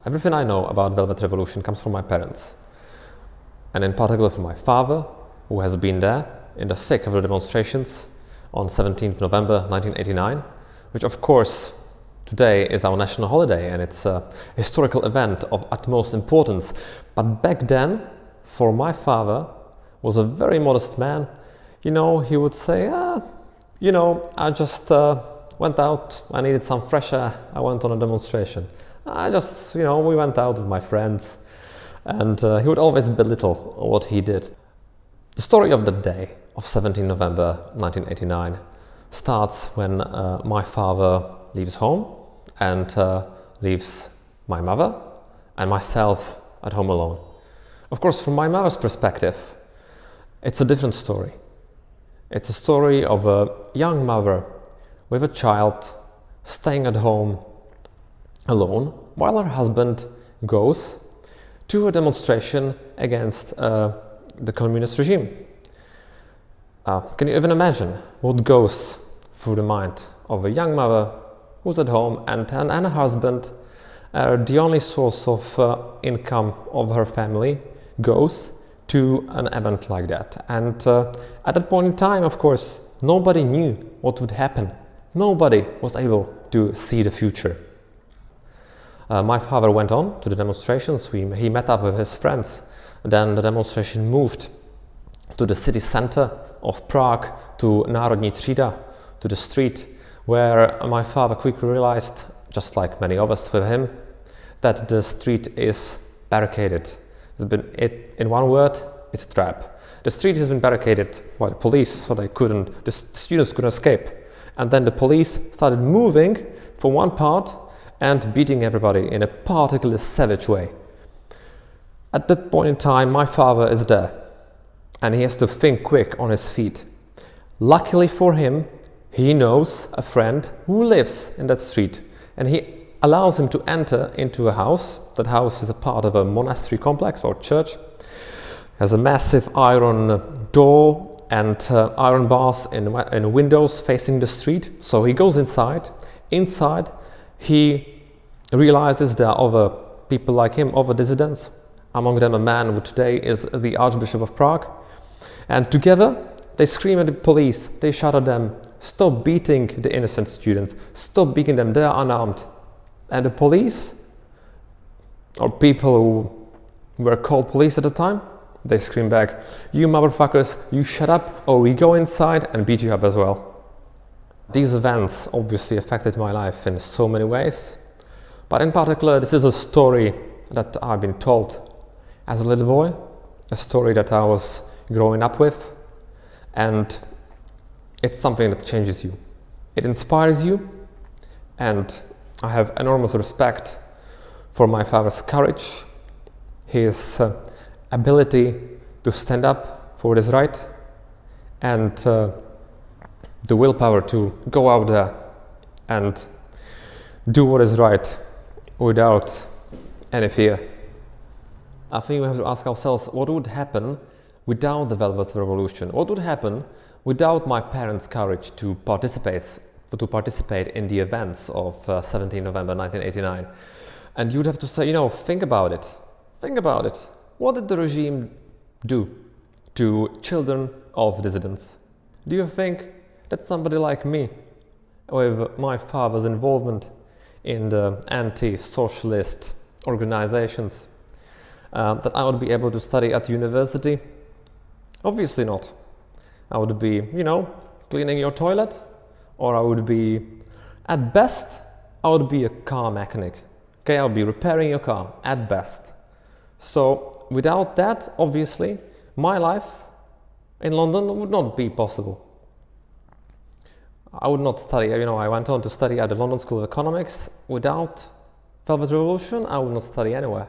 Everything I know about Velvet Revolution comes from my parents, and in particular from my father, who has been there in the thick of the demonstrations on 17th November 1989, which of course today is our national holiday and it's a historical event of utmost importance. But back then, for my father, was a very modest man. He would say, I just went out, I needed some fresh air, I went on a demonstration. We went out with my friends, and he would always belittle what he did. The story of the day of 17 November 1989 starts when my father leaves home and leaves my mother and myself at home alone. Of course, from my mother's perspective, it's a different story. It's a story of a young mother with a child staying at home alone while her husband goes to a demonstration against the communist regime. Can you even imagine what goes through the mind of a young mother who's at home and her husband, the only source of income of her family, goes to an event like that? And at that point in time, of course, nobody knew what would happen. Nobody was able to see the future. My father went on to the demonstrations. He met up with his friends. Then the demonstration moved to the city center of Prague, to Národní třída, to the street, where my father quickly realized, just like many of us with him, that the street is barricaded. In one word, it's a trap. The street has been barricaded by the police, so the students couldn't escape. And then the police started moving from one part and beating everybody in a particularly savage way. At that point in time, my father is there, and he has to think quick on his feet. Luckily for him, he knows a friend who lives in that street, and he allows him to enter into a house. That house is a part of a monastery complex or church. Has a massive iron door and iron bars in windows facing the street. So he goes inside. Inside, he realizes there are other people like him, other dissidents, among them a man who today is the Archbishop of Prague. And together they scream at the police, they shout at them, stop beating the innocent students, stop beating them, they are unarmed. And the police, or people who were called police at the time, they scream back, you motherfuckers, you shut up or we go inside and beat you up as well. These events obviously affected my life in so many ways, but in particular this is a story that I've been told as a little boy, a story that I was growing up with, and it's something that changes you. It inspires you, and I have enormous respect for my father's courage, his ability to stand up for what is right, and the willpower to go out there and do what is right without any fear. I think we have to ask ourselves, what would happen without the Velvet Revolution? What would happen without my parents' courage to participate in the events of 17 November 1989? And you'd have to say, think about it. Think about it. What did the regime do to children of dissidents? Do you think that somebody like me, with my father's involvement in the anti-socialist organizations, that I would be able to study at university? Obviously not. I would be, cleaning your toilet, or I would be, at best, I would be a car mechanic. Okay, I would be repairing your car, at best. So without that, obviously, my life in London would not be possible. I would not study, I went on to study at the London School of Economics. Without Velvet Revolution, I would not study anywhere.